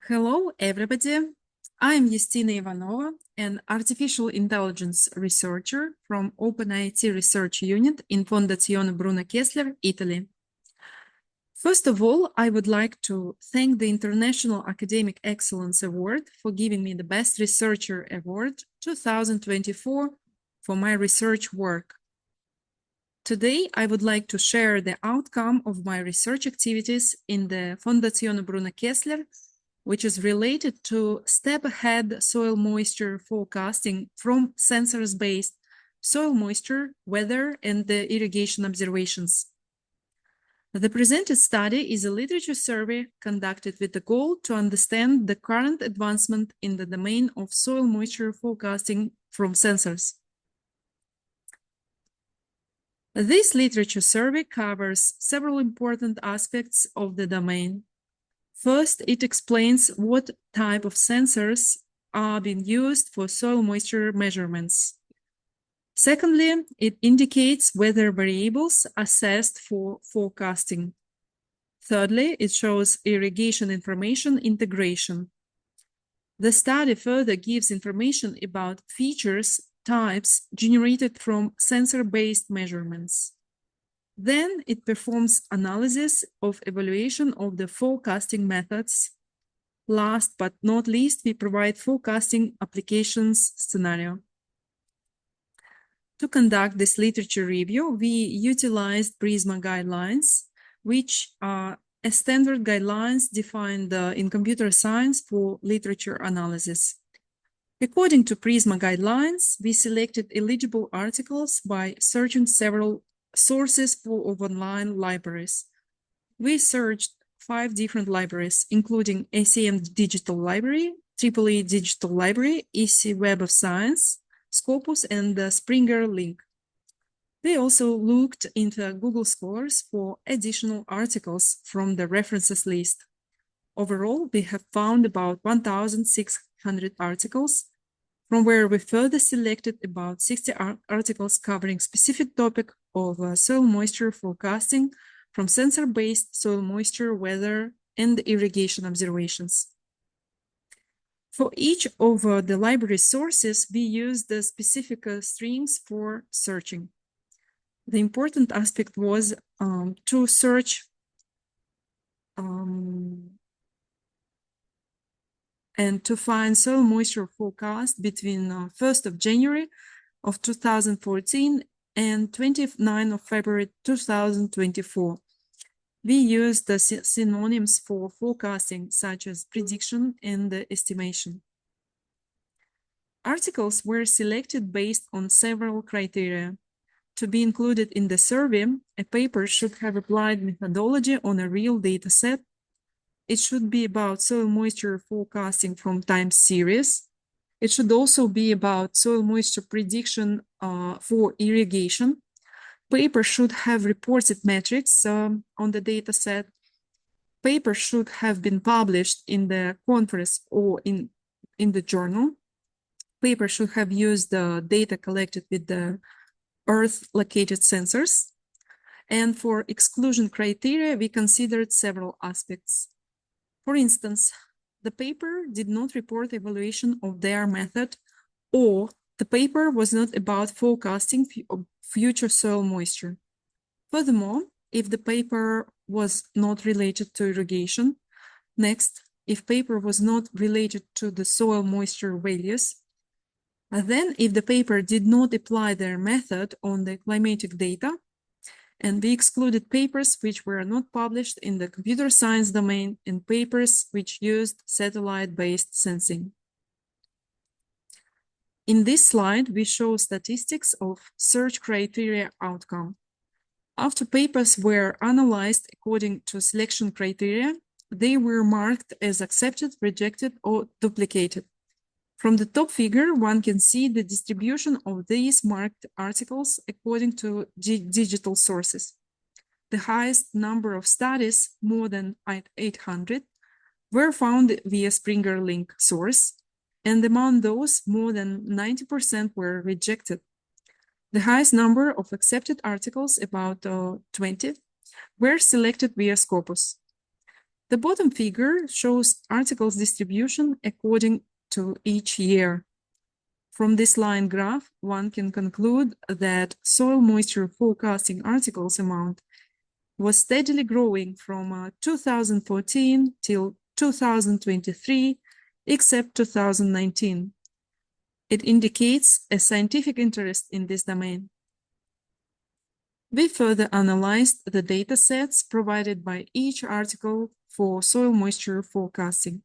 Hello, everybody. I'm Justina Ivanova, an artificial intelligence researcher from OpenIT Research Unit in Fondazione Bruno Kessler, Italy. First of all, I would like to thank the International Academic Excellence Award for giving me the Best Researcher Award 2024 for my research work. Today, I would like to share the outcome of my research activities in the Fondazione Bruno Kessler, which is related to step-ahead soil moisture forecasting from sensors-based soil moisture, weather, and the irrigation observations. The presented study is a literature survey conducted with the goal to understand the current advancement in the domain of soil moisture forecasting from sensors. This literature survey covers several important aspects of the domain. First, it explains what type of sensors are being used for soil moisture measurements. Secondly, it indicates weather variables assessed for forecasting. Thirdly, it shows irrigation information integration. The study further gives information about features, types generated from sensor-based measurements. Then it performs analysis of evaluation of the forecasting methods. Last but not least, we provide forecasting applications scenario. To conduct this literature review, we utilized PRISMA guidelines, which are a standard guidelines defined in computer science for literature analysis. According to PRISMA guidelines, we selected eligible articles by searching several sources of online libraries. We searched 5 different libraries, including ACM Digital Library, EEE Digital Library, EC Web of Science, Scopus, and the Springer Link. We also looked into Google Scholars for additional articles from the references list. Overall, we have found about 1,600 articles, from where we further selected about 60 articles covering specific topic of soil moisture forecasting from sensor-based soil moisture, weather, and irrigation observations. For each of the library sources, we used the specific strings for searching. The important aspect was to search and to find soil moisture forecast between 1st of January of 2014 and 29th of February 2024. We used the synonyms for forecasting, such as prediction and estimation. Articles were selected based on several criteria. To be included in the survey, a paper should have applied methodology on a real data set. It should be about soil moisture forecasting from time series. It should also be about soil moisture prediction for irrigation. Paper should have reported metrics on the data set. Paper should have been published in the conference or in the journal. Paper should have used the data collected with the Earth-located sensors. And for exclusion criteria, we considered several aspects. For instance, the paper did not report evaluation of their method, or the paper was not about forecasting future soil moisture. Furthermore, if the paper was not related to irrigation, next, if paper was not related to the soil moisture values, then if the paper did not apply their method on the climatic data, and we excluded papers which were not published in the computer science domain and papers which used satellite-based sensing. In this slide, we show statistics of search criteria outcome. After papers were analyzed according to selection criteria, they were marked as accepted, rejected, or duplicated. From the top figure, one can see the distribution of these marked articles according to digital sources. The highest number of studies, more than 800, were found via Springer Link source, and among those, more than 90% were rejected. The highest number of accepted articles, about 20, were selected via Scopus. The bottom figure shows articles distribution according to each year. From this line graph, one can conclude that soil moisture forecasting articles amount was steadily growing from 2014 till 2023, except 2019. It indicates a scientific interest in this domain. We further analyzed the data sets provided by each article for soil moisture forecasting.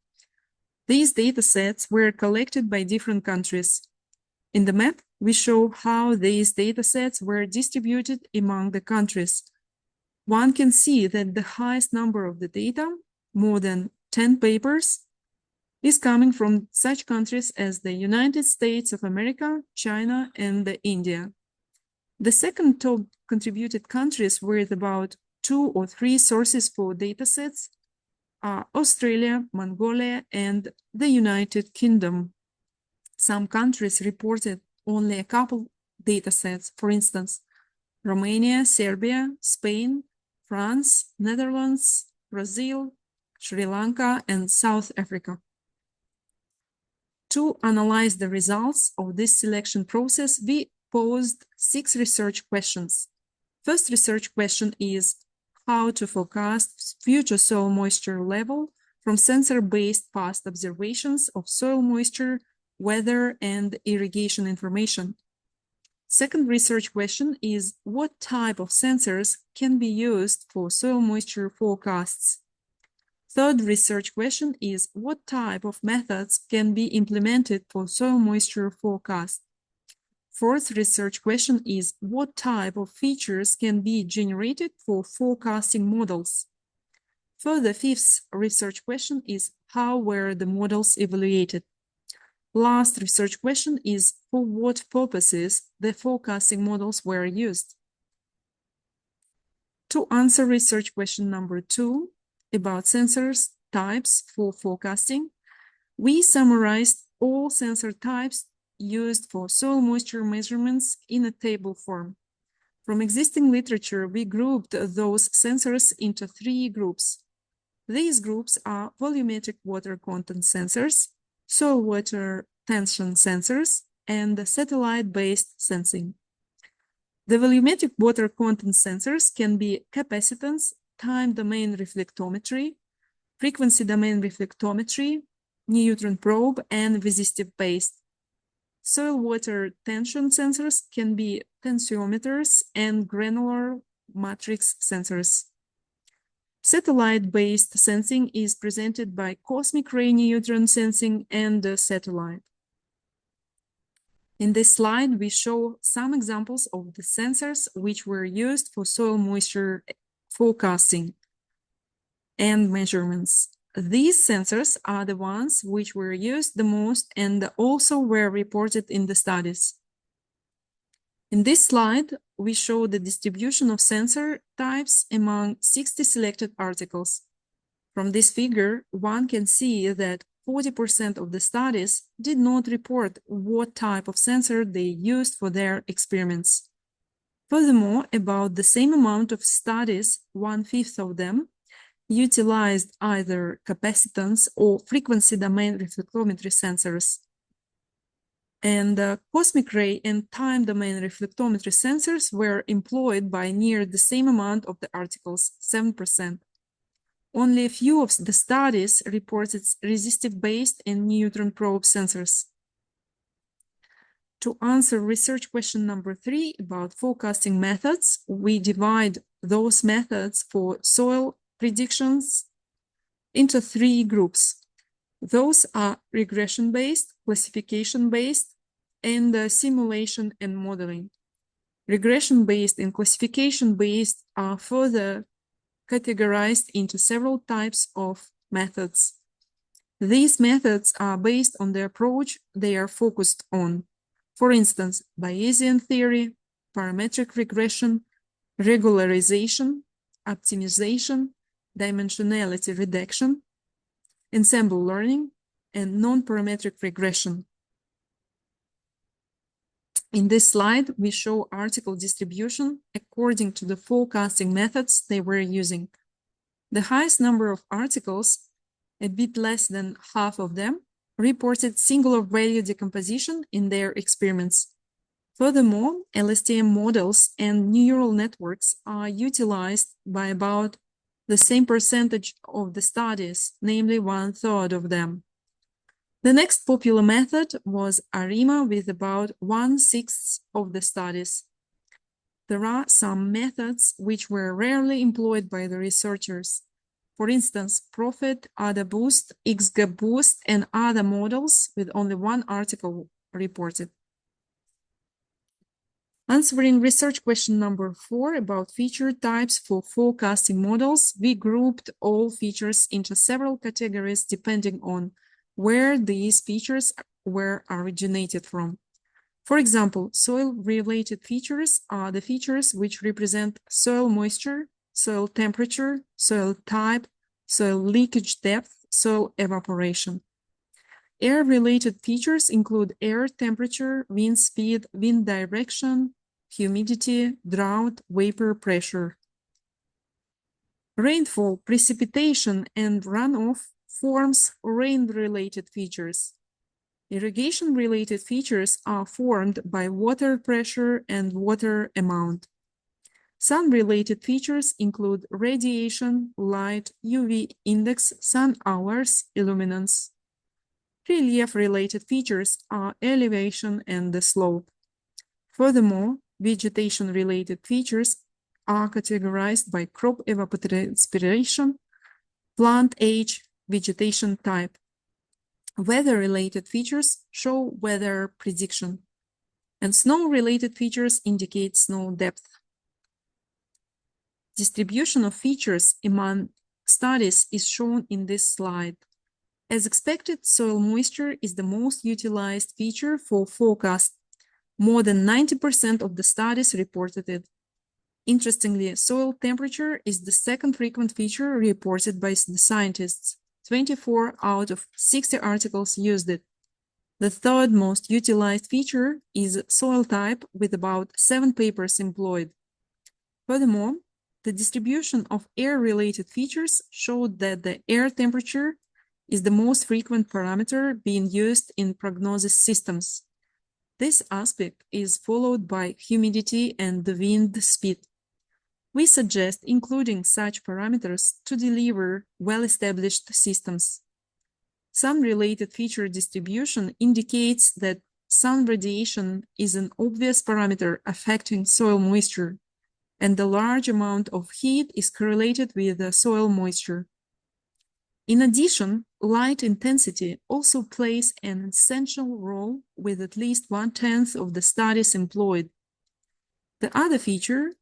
These data sets were collected by different countries. In the map, we show how these data sets were distributed among the countries. One can see that the highest number of the data, more than 10 papers, is coming from such countries as the United States of America, China, and India. The second top contributed countries with about 2 or 3 sources for datasets are Australia, Mongolia, and the United Kingdom. Some countries reported only a couple datasets, for instance, Romania, Serbia, Spain, France, Netherlands, Brazil, Sri Lanka, and South Africa. To analyze the results of this selection process, we posed 6 research questions. First research question is how to forecast future soil moisture level from sensor-based past observations of soil moisture, weather, and irrigation information. Second research question is what type of sensors can be used for soil moisture forecasts. Third research question is what type of methods can be implemented for soil moisture forecast. Fourth research question is what type of features can be generated for forecasting models. Further, fifth research question is how were the models evaluated. Last research question is for what purposes the forecasting models were used. To answer research question number 2 about sensors types for forecasting, we summarized all sensor types used for soil moisture measurements in a table form. From existing literature, we grouped those sensors into 3 groups. These groups are volumetric water content sensors, soil water tension sensors, and satellite-based sensing. The volumetric water content sensors can be capacitance, time domain reflectometry, frequency domain reflectometry, neutron probe, and resistive-based. Soil water tension sensors can be tensiometers and granular matrix sensors. Satellite-based sensing is presented by cosmic ray neutron sensing and the satellite. In this slide, we show some examples of the sensors which were used for soil moisture forecasting and measurements. These sensors are the ones which were used the most and also were reported in the studies. In this slide, we show the distribution of sensor types among 60 selected articles. From this figure, one can see that 40% of the studies did not report what type of sensor they used for their experiments. Furthermore, about the same amount of studies, 1/5 of them, utilized either capacitance or frequency domain reflectometry sensors. And cosmic ray and time domain reflectometry sensors were employed by near the same amount of the articles, 7%. Only a few of the studies reported resistive-based and neutron probe sensors. To answer research question number 3 about forecasting methods, we divide those methods for soil predictions into 3 groups. Those are regression-based, classification-based, and simulation and modeling. Regression-based and classification-based are further categorized into several types of methods. These methods are based on the approach they are focused on. For instance, Bayesian theory, parametric regression, regularization, optimization, dimensionality reduction, ensemble learning, and non-parametric regression. In this slide, we show article distribution according to the forecasting methods they were using. The highest number of articles, a bit less than half of them, reported singular value decomposition in their experiments. Furthermore, LSTM models and neural networks are utilized by about the same percentage of the studies, namely 1/3 of them. The next popular method was ARIMA with about 1/6 of the studies. There are some methods which were rarely employed by the researchers. For instance, Prophet, AdaBoost, XGBoost, and other models with only one article reported. Answering research question number 4 about feature types for forecasting models, we grouped all features into several categories depending on where these features were originated from. For example, soil-related features are the features which represent soil moisture, soil temperature, soil type, soil leakage depth, soil evaporation. Air-related features include air temperature, wind speed, wind direction, humidity, drought, vapor pressure. Rainfall, precipitation, and runoff forms rain-related features. Irrigation-related features are formed by water pressure and water amount. Sun-related features include radiation, light, UV index, sun hours, illuminance. Relief-related features are elevation and the slope. Furthermore, vegetation-related features are categorized by crop evapotranspiration, plant age, vegetation type. Weather-related features show weather prediction, and snow-related features indicate snow depth. Distribution of features among studies is shown in this slide. As expected, soil moisture is the most utilized feature for forecast. More than 90% of the studies reported it. Interestingly, soil temperature is the second frequent feature reported by the scientists. 24 out of 60 articles used it. The third most utilized feature is soil type, with about 7 papers employed. Furthermore, the distribution of air-related features showed that the air temperature is the most frequent parameter being used in prognosis systems. This aspect is followed by humidity and the wind speed. We suggest including such parameters to deliver well-established systems. Sun-related feature distribution indicates that sun radiation is an obvious parameter affecting soil moisture, and the large amount of heat is correlated with the soil moisture. In addition, light intensity also plays an essential role with at least 1/10 of the studies employed. The other feature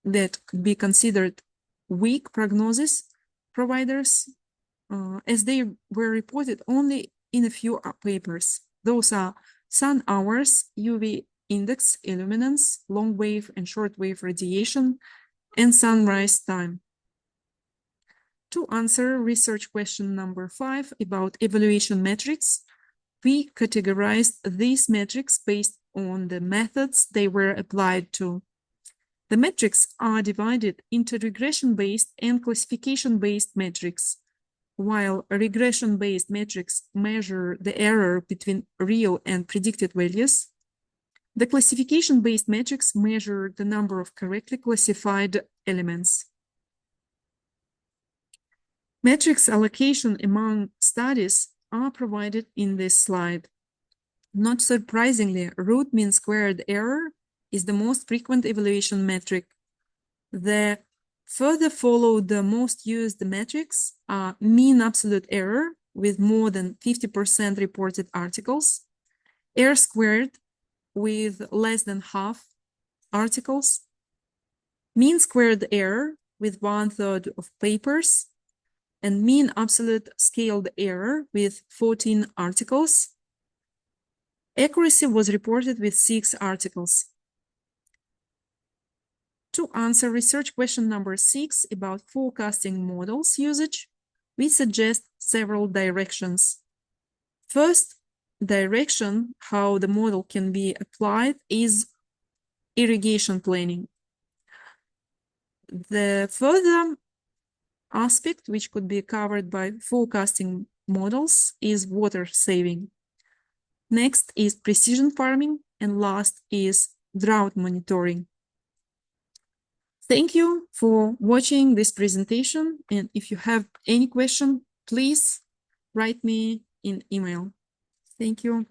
that could be considered weak prognosis providers, as they were reported only in a few papers. Those are sun hours, UV index, illuminance, long wave and short wave radiation, and sunrise time. To answer research question number 5 about evaluation metrics, we categorized these metrics based on the methods they were applied to. The metrics are divided into regression-based and classification-based metrics. While regression-based metrics measure the error between real and predicted values, the classification-based metrics measure the number of correctly classified elements. Metrics allocation among studies are provided in this slide. Not surprisingly, root mean squared error is the most frequent evaluation metric. The further follow the most used metrics are mean absolute error with more than 50% reported articles, R squared with less than half articles, mean squared error with 1/3 of papers, and mean absolute scaled error with 14 articles. Accuracy was reported with 6 articles. To answer research question number 6 about forecasting models usage, we suggest several directions. First direction, how the model can be applied, is irrigation planning. The further aspect, which could be covered by forecasting models, is water saving. Next is precision farming, and last is drought monitoring. Thank you for watching this presentation, and if you have any question, please write me in email. Thank you.